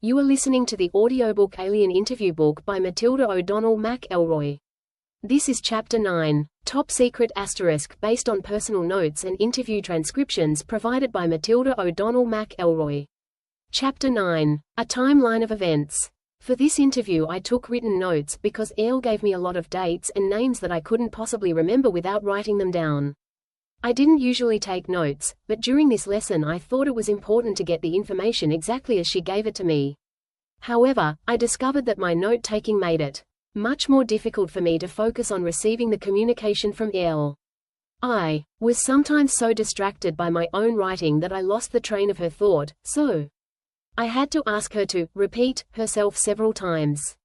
You are listening to the audiobook Alien Interview Book by Matilda O'Donnell MacElroy. This is Chapter 9, Top Secret *, based on personal notes and interview transcriptions provided by Matilda O'Donnell MacElroy. Chapter 9, A Timeline of Events. For this interview I took written notes because Elle gave me a lot of dates and names that I couldn't possibly remember without writing them down. I didn't usually take notes, but during this lesson I thought it was important to get the information exactly as she gave it to me. However, I discovered that my note-taking made it much more difficult for me to focus on receiving the communication from Elle. I was sometimes so distracted by my own writing that I lost the train of her thought, so I had to ask her to repeat herself several times.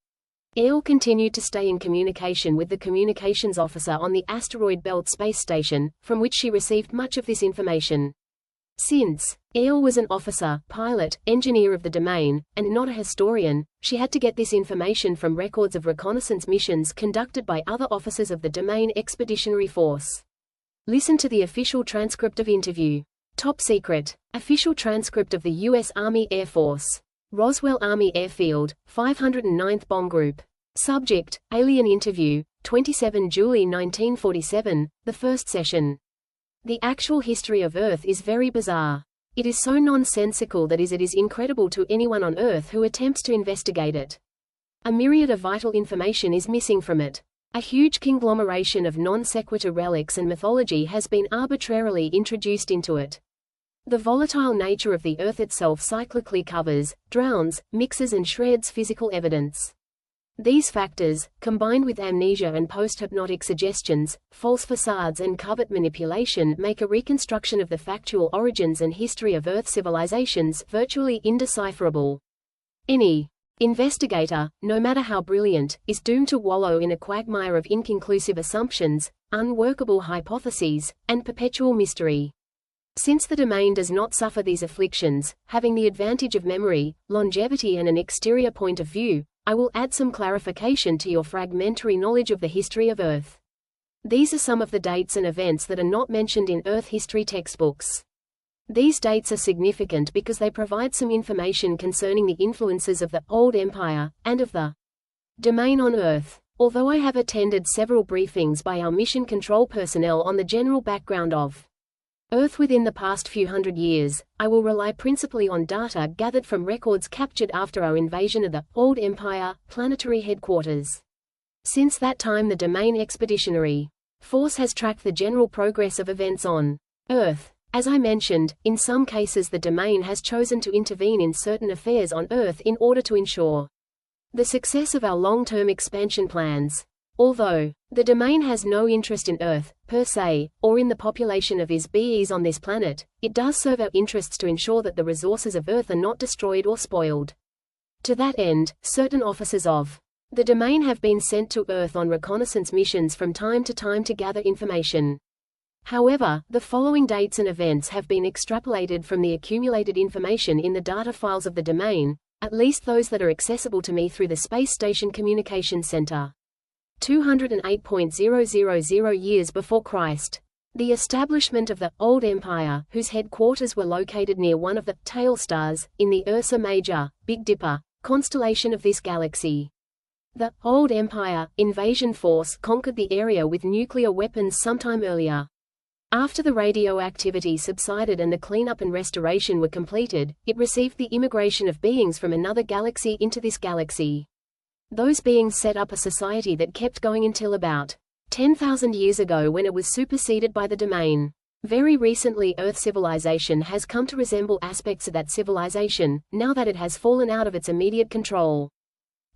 Elle continued to stay in communication with the communications officer on the asteroid belt space station, from which she received much of this information. Since Elle was an officer, pilot, engineer of the domain, and not a historian, she had to get this information from records of reconnaissance missions conducted by other officers of the Domain Expeditionary Force. Listen to the official transcript of interview. Top secret. Official transcript of the U.S. Army Air Force. Roswell Army Airfield, 509th Bomb Group. Subject, Alien Interview, 27 July 1947, the first session. The actual history of Earth is very bizarre. It is so nonsensical that it is incredible to anyone on Earth who attempts to investigate it. A myriad of vital information is missing from it. A huge conglomeration of non-sequitur relics and mythology has been arbitrarily introduced into it. The volatile nature of the Earth itself cyclically covers, drowns, mixes and shreds physical evidence. These factors, combined with amnesia and post-hypnotic suggestions, false facades and covert manipulation make a reconstruction of the factual origins and history of Earth civilizations virtually indecipherable. Any investigator, no matter how brilliant, is doomed to wallow in a quagmire of inconclusive assumptions, unworkable hypotheses, and perpetual mystery. Since the domain does not suffer these afflictions, having the advantage of memory, longevity and an exterior point of view, I will add some clarification to your fragmentary knowledge of the history of Earth. These are some of the dates and events that are not mentioned in Earth history textbooks. These dates are significant because they provide some information concerning the influences of the Old Empire, and of the domain on Earth. Although I have attended several briefings by our mission control personnel on the general background of Earth within the past few hundred years, I will rely principally on data gathered from records captured after our invasion of the Old Empire planetary headquarters. Since that time the Domain Expeditionary Force has tracked the general progress of events on Earth. As I mentioned, in some cases the domain has chosen to intervene in certain affairs on Earth in order to ensure the success of our long-term expansion plans. Although the domain has no interest in Earth, per se, or in the population of its beings on this planet, it does serve our interests to ensure that the resources of Earth are not destroyed or spoiled. To that end, certain officers of the domain have been sent to Earth on reconnaissance missions from time to time to gather information. However, the following dates and events have been extrapolated from the accumulated information in the data files of the domain, at least those that are accessible to me through the Space Station Communications Center. 208.000 years before Christ. The establishment of the Old Empire, whose headquarters were located near one of the tail stars in the Ursa Major, Big Dipper, constellation of this galaxy. The Old Empire invasion force conquered the area with nuclear weapons sometime earlier. After the radioactivity subsided and the cleanup and restoration were completed, it received the immigration of beings from another galaxy into this galaxy. Those beings set up a society that kept going until about 10,000 years ago when it was superseded by the domain. Very recently Earth civilization has come to resemble aspects of that civilization, now that it has fallen out of its immediate control.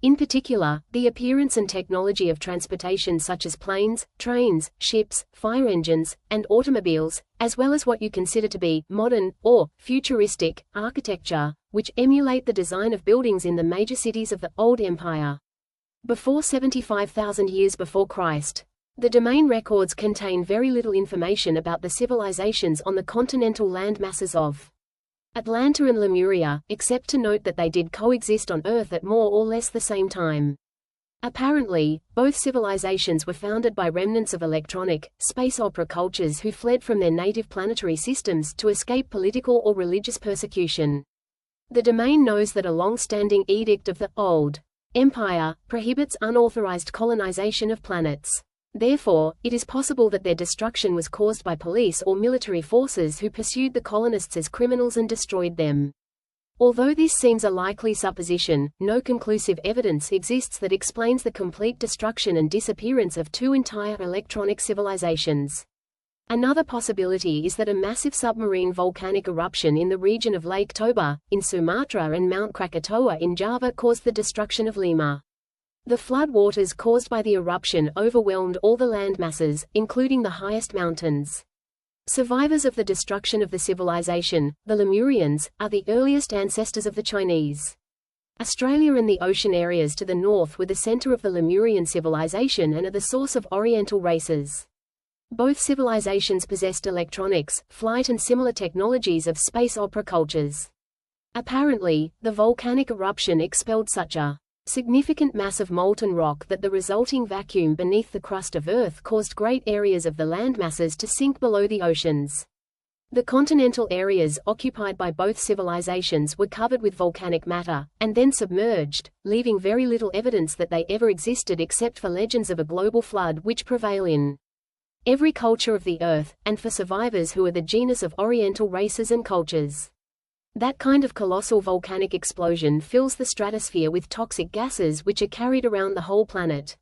In particular, the appearance and technology of transportation such as planes, trains, ships, fire engines, and automobiles, as well as what you consider to be modern, or futuristic, architecture, which emulate the design of buildings in the major cities of the Old Empire. Before 75,000 years before Christ, the domain records contain very little information about the civilizations on the continental land masses of Atlanta and Lemuria, except to note that they did coexist on Earth at more or less the same time. Apparently, both civilizations were founded by remnants of electronic, space opera cultures who fled from their native planetary systems to escape political or religious persecution. The domain knows that a long-standing edict of the Old Empire prohibits unauthorized colonization of planets. Therefore, it is possible that their destruction was caused by police or military forces who pursued the colonists as criminals and destroyed them. Although this seems a likely supposition, no conclusive evidence exists that explains the complete destruction and disappearance of two entire electronic civilizations. Another possibility is that a massive submarine volcanic eruption in the region of Lake Toba, in Sumatra and Mount Krakatoa in Java caused the destruction of Lima. The flood waters caused by the eruption overwhelmed all the land masses, including the highest mountains. Survivors of the destruction of the civilization, the Lemurians, are the earliest ancestors of the Chinese. Australia and the ocean areas to the north were the center of the Lemurian civilization and are the source of Oriental races. Both civilizations possessed electronics, flight and similar technologies of space opera cultures. Apparently, the volcanic eruption expelled such a significant mass of molten rock that the resulting vacuum beneath the crust of Earth caused great areas of the landmasses to sink below the oceans. The continental areas occupied by both civilizations were covered with volcanic matter, and then submerged, leaving very little evidence that they ever existed except for legends of a global flood which prevail in every culture of the Earth, and for survivors who are the genus of Oriental races and cultures. That kind of colossal volcanic explosion fills the stratosphere with toxic gases which are carried around the whole planet.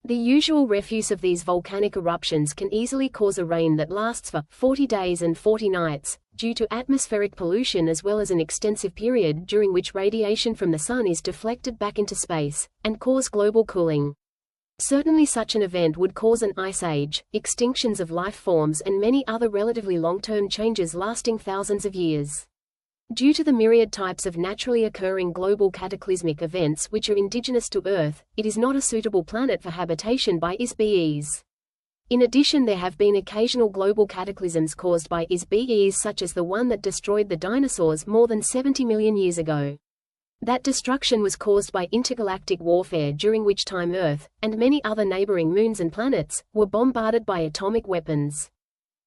The usual refuse of these volcanic eruptions can easily cause a rain that lasts for 40 days and 40 nights, due to atmospheric pollution as well as an extensive period during which radiation from the sun is deflected back into space, and cause global cooling. Certainly such an event would cause an ice age, extinctions of life forms and many other relatively long-term changes lasting thousands of years. Due to the myriad types of naturally occurring global cataclysmic events which are indigenous to Earth, it is not a suitable planet for habitation by ISBEs. In addition, there have been occasional global cataclysms caused by ISBEs such as the one that destroyed the dinosaurs more than 70 million years ago. That destruction was caused by intergalactic warfare during which time Earth, and many other neighboring moons and planets, were bombarded by atomic weapons.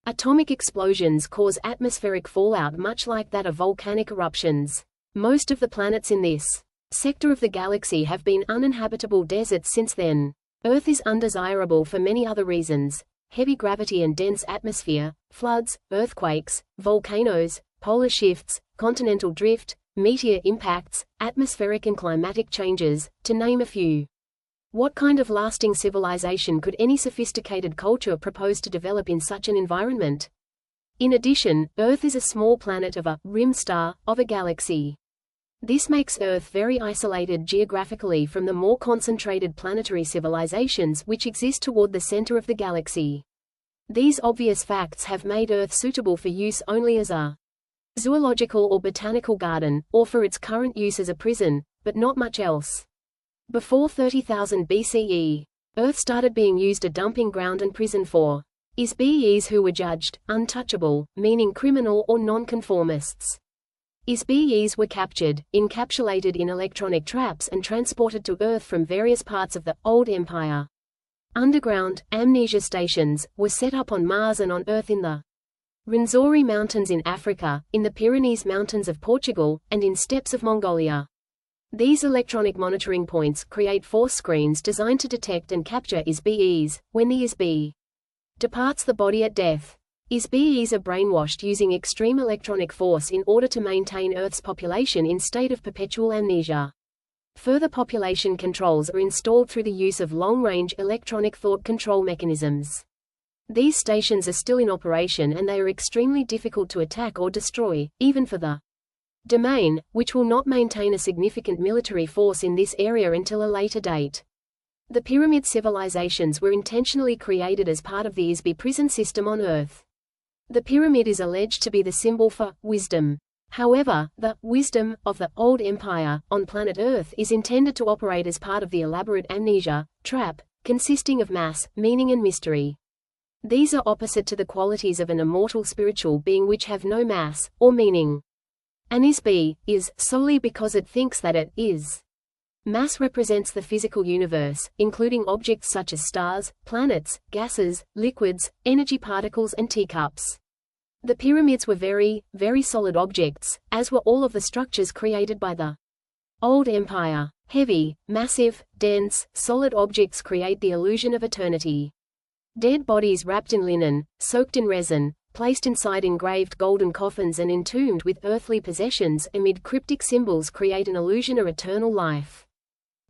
Atomic explosions cause atmospheric fallout much like that of volcanic eruptions. Most of the planets in this sector of the galaxy have been uninhabitable deserts since then. Earth is undesirable for many other reasons: heavy gravity and dense atmosphere, floods, earthquakes, volcanoes, polar shifts, continental drift, meteor impacts, atmospheric and climatic changes, to name a few. What kind of lasting civilization could any sophisticated culture propose to develop in such an environment? In addition, Earth is a small planet of a rim star of a galaxy. This makes Earth very isolated geographically from the more concentrated planetary civilizations which exist toward the center of the galaxy. These obvious facts have made Earth suitable for use only as a zoological or botanical garden, or for its current use as a prison, but not much else. Before 30,000 BCE, Earth started being used a dumping ground and prison for ISBEs who were judged untouchable, meaning criminal or non-conformists. ISBEs were captured, encapsulated in electronic traps and transported to Earth from various parts of the Old Empire. Underground, amnesia stations, were set up on Mars and on Earth in the Rwenzori Mountains in Africa, in the Pyrenees Mountains of Portugal, and in steppes of Mongolia. These electronic monitoring points create force screens designed to detect and capture ISBEs, when the ISBE departs the body at death. ISBEs are brainwashed using extreme electronic force in order to maintain Earth's population in state of perpetual amnesia. Further population controls are installed through the use of long-range electronic thought control mechanisms. These stations are still in operation and they are extremely difficult to attack or destroy, even for the domain, which will not maintain a significant military force in this area until a later date. The pyramid civilizations were intentionally created as part of the ISBE prison system on Earth. The pyramid is alleged to be the symbol for wisdom. However, the wisdom of the Old Empire on planet Earth is intended to operate as part of the elaborate amnesia trap, consisting of mass, meaning and mystery. These are opposite to the qualities of an immortal spiritual being which have no mass, or meaning. An ISBE is solely because it thinks that it is. Mass represents the physical universe, including objects such as stars, planets, gases, liquids, energy particles and teacups. The pyramids were very, very solid objects, as were all of the structures created by the Old Empire. Heavy, massive, dense, solid objects create the illusion of eternity. Dead bodies wrapped in linen, soaked in resin, placed inside engraved golden coffins and entombed with earthly possessions amid cryptic symbols create an illusion of eternal life.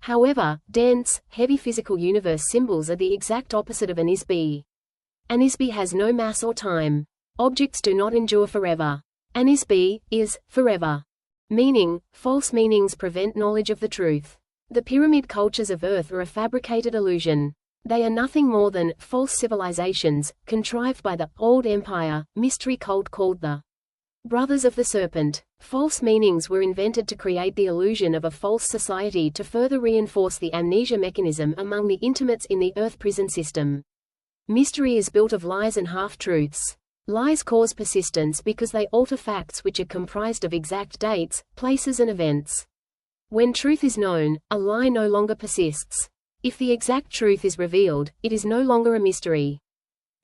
However, dense, heavy physical universe symbols are the exact opposite of Anisbe. Anisbe has no mass or time. Objects do not endure forever. Anisbe is forever. Meaning, false meanings prevent knowledge of the truth. The pyramid cultures of Earth are a fabricated illusion. They are nothing more than false civilizations, contrived by the Old Empire, mystery cult called the Brothers of the Serpent. False meanings were invented to create the illusion of a false society to further reinforce the amnesia mechanism among the intimates in the Earth prison system. Mystery is built of lies and half-truths. Lies cause persistence because they alter facts which are comprised of exact dates, places and events. When truth is known, a lie no longer persists. If the exact truth is revealed, it is no longer a mystery.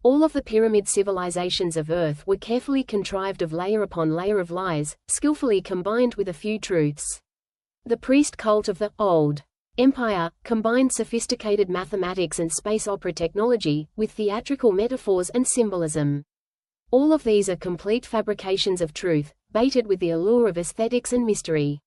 All of the pyramid civilizations of Earth were carefully contrived of layer upon layer of lies, skillfully combined with a few truths. The priest cult of the Old Empire combined sophisticated mathematics and space opera technology with theatrical metaphors and symbolism. All of these are complete fabrications of truth, baited with the allure of aesthetics and mystery.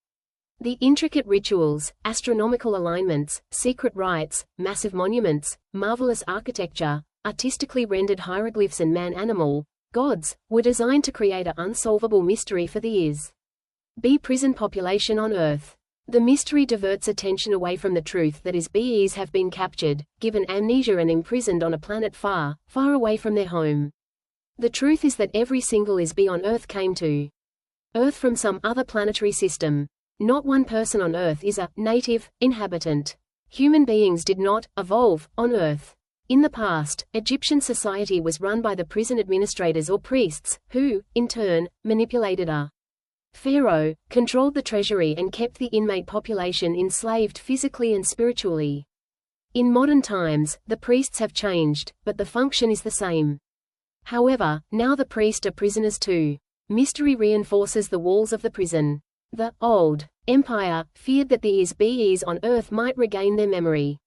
The intricate rituals, astronomical alignments, secret rites, massive monuments, marvelous architecture, artistically rendered hieroglyphs and man-animal gods, were designed to create an unsolvable mystery for the is-be prison population on Earth. The mystery diverts attention away from the truth that is-be's have been captured, given amnesia and imprisoned on a planet far, far away from their home. The truth is that every single is-be on Earth came to Earth from some other planetary system. Not one person on Earth is a native inhabitant. Human beings did not evolve on Earth. In the past, Egyptian society was run by the prison administrators or priests, who, in turn, manipulated a pharaoh, controlled the treasury and kept the inmate population enslaved physically and spiritually. In modern times, the priests have changed, but the function is the same. However, now the priests are prisoners too. Mystery reinforces the walls of the prison. The Old Empire feared that the is-be's on Earth might regain their memory.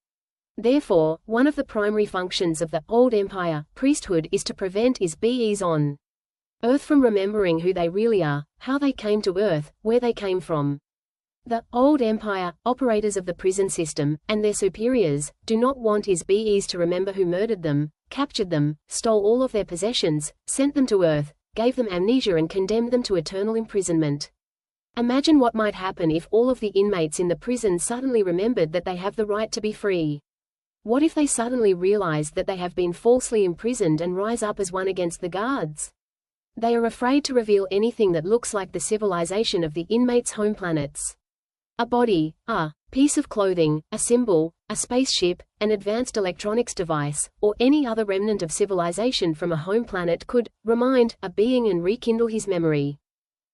Therefore, one of the primary functions of the Old Empire priesthood is to prevent is-be's on Earth from remembering who they really are, how they came to Earth, where they came from. The Old Empire operators of the prison system, and their superiors, do not want is-be's to remember who murdered them, captured them, stole all of their possessions, sent them to Earth, gave them amnesia and condemned them to eternal imprisonment. Imagine what might happen if all of the inmates in the prison suddenly remembered that they have the right to be free. What if they suddenly realized that they have been falsely imprisoned and rise up as one against the guards? They are afraid to reveal anything that looks like the civilization of the inmates' home planets. A body, a piece of clothing, a symbol, a spaceship, an advanced electronics device, or any other remnant of civilization from a home planet could remind a being and rekindle his memory.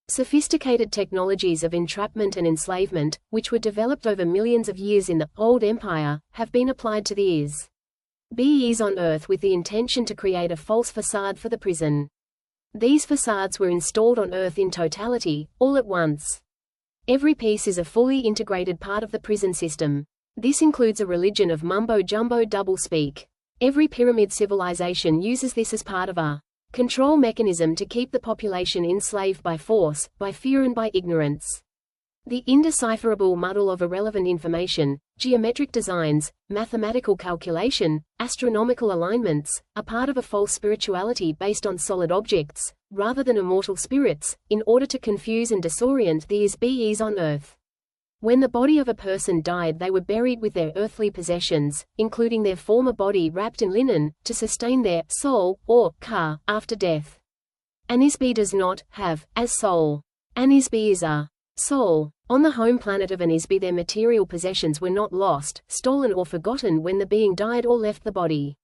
Sophisticated technologies of entrapment and enslavement, which were developed over millions of years in the Old Empire, have been applied to the is-be's on Earth with the intention to create a false facade for the prison. These facades were installed on Earth in totality, all at once. Every piece is a fully integrated part of the prison system. This includes a religion of mumbo-jumbo doublespeak. Every pyramid civilization uses this as part of a control mechanism to keep the population enslaved by force, by fear and by ignorance. The indecipherable muddle of irrelevant information, geometric designs, mathematical calculation, astronomical alignments, are part of a false spirituality based on solid objects, rather than immortal spirits, in order to confuse and disorient the is-be's on Earth. When the body of a person died, they were buried with their earthly possessions, including their former body wrapped in linen, to sustain their soul, or ka, after death. Anisbe does not have as soul. Anisbe is a soul. On the home planet of Anisbe, their material possessions were not lost, stolen or forgotten when the being died or left the body.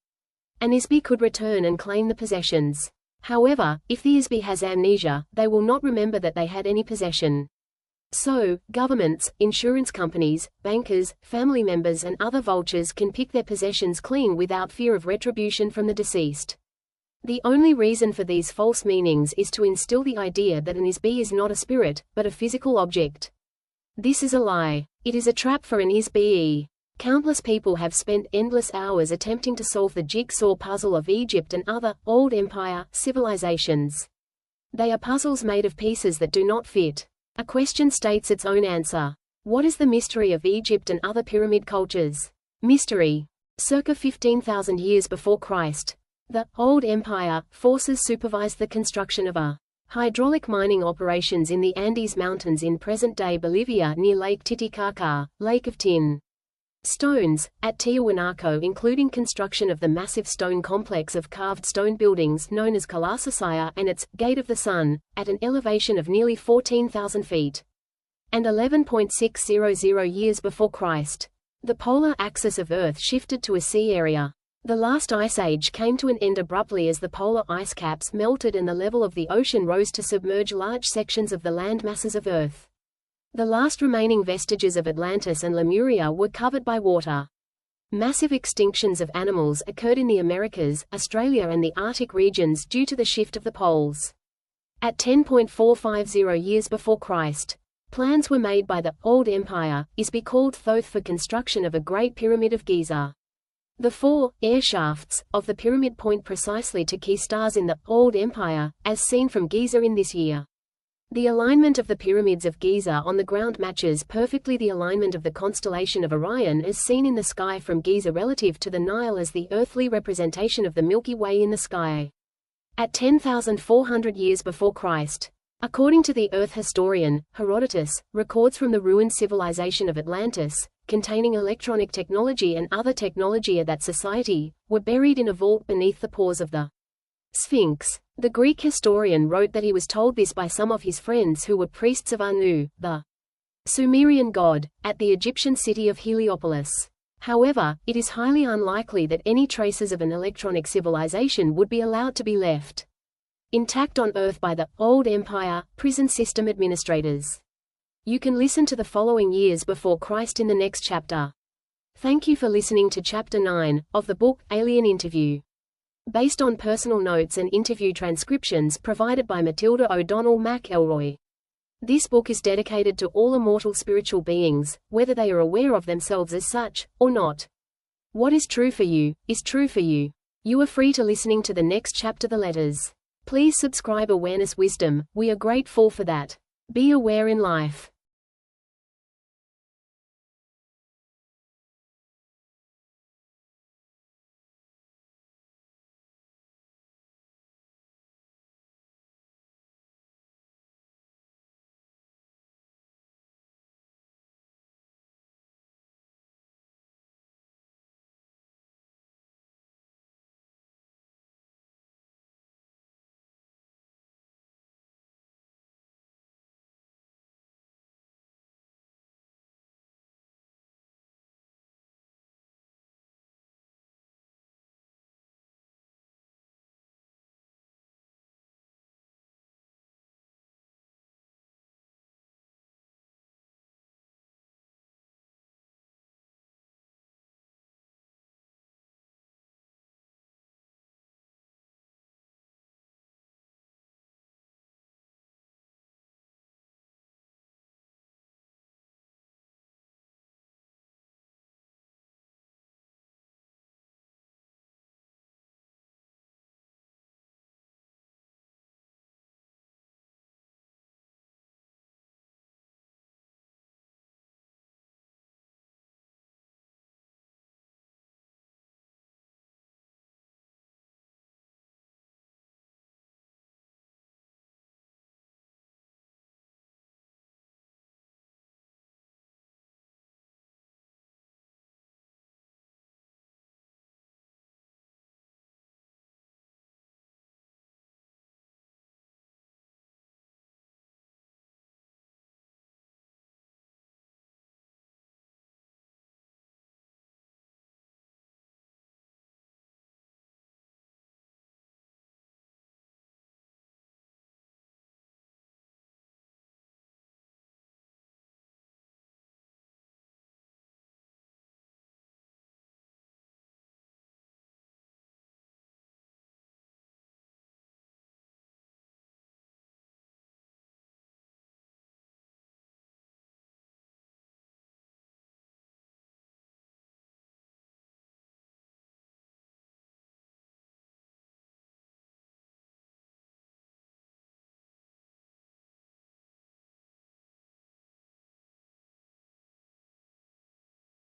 Anisbe could return and claim the possessions. However, if the Isbe has amnesia, they will not remember that they had any possession. So, governments, insurance companies, bankers, family members and other vultures can pick their possessions clean without fear of retribution from the deceased. The only reason for these false meanings is to instill the idea that an is-be is not a spirit, but a physical object. This is a lie. It is a trap for an is-be. Countless people have spent endless hours attempting to solve the jigsaw puzzle of Egypt and other, old empire, civilizations. They are puzzles made of pieces that do not fit. A question states its own answer. What is the mystery of Egypt and other pyramid cultures? Mystery. Circa 15,000 years before Christ. The Old Empire forces supervised the construction of a hydraulic mining operations in the Andes Mountains in present-day Bolivia near Lake Titicaca, Lake of Tin. Stones, at Tiahuanaco, including construction of the massive stone complex of carved stone buildings known as Kalasasaya and its Gate of the Sun, at an elevation of nearly 14,000 feet. And 11.600 years before Christ. The polar axis of Earth shifted to a sea area. The last ice age came to an end abruptly as the polar ice caps melted and the level of the ocean rose to submerge large sections of the land masses of Earth. The last remaining vestiges of Atlantis and Lemuria were covered by water. Massive extinctions of animals occurred in the Americas, Australia and the Arctic regions due to the shift of the poles. At 10.450 years before Christ, plans were made by the Old Empire, is-be called Thoth for construction of a Great Pyramid of Giza. The four air shafts of the pyramid point precisely to key stars in the Old Empire, as seen from Giza in this year. The alignment of the pyramids of Giza on the ground matches perfectly the alignment of the constellation of Orion as seen in the sky from Giza relative to the Nile as the earthly representation of the Milky Way in the sky. At 10,400 years before Christ. According to the Earth historian, Herodotus, records from the ruined civilization of Atlantis, containing electronic technology and other technology of that society, were buried in a vault beneath the paws of the Sphinx. The Greek historian wrote that he was told this by some of his friends who were priests of Anu, the Sumerian god, at the Egyptian city of Heliopolis. However, it is highly unlikely that any traces of an electronic civilization would be allowed to be left intact on Earth by the Old Empire prison system administrators. You can listen to the following years before Christ in the next chapter. Thank you for listening to Chapter 9 of the book Alien Interview. Based on personal notes and interview transcriptions provided by Matilda O'Donnell MacElroy. This book is dedicated to all immortal spiritual beings, whether they are aware of themselves as such, or not. What is true for you, is true for you. You are free to listening to the next chapter. The letters. Please subscribe Awareness Wisdom, we are grateful for that. Be aware in life.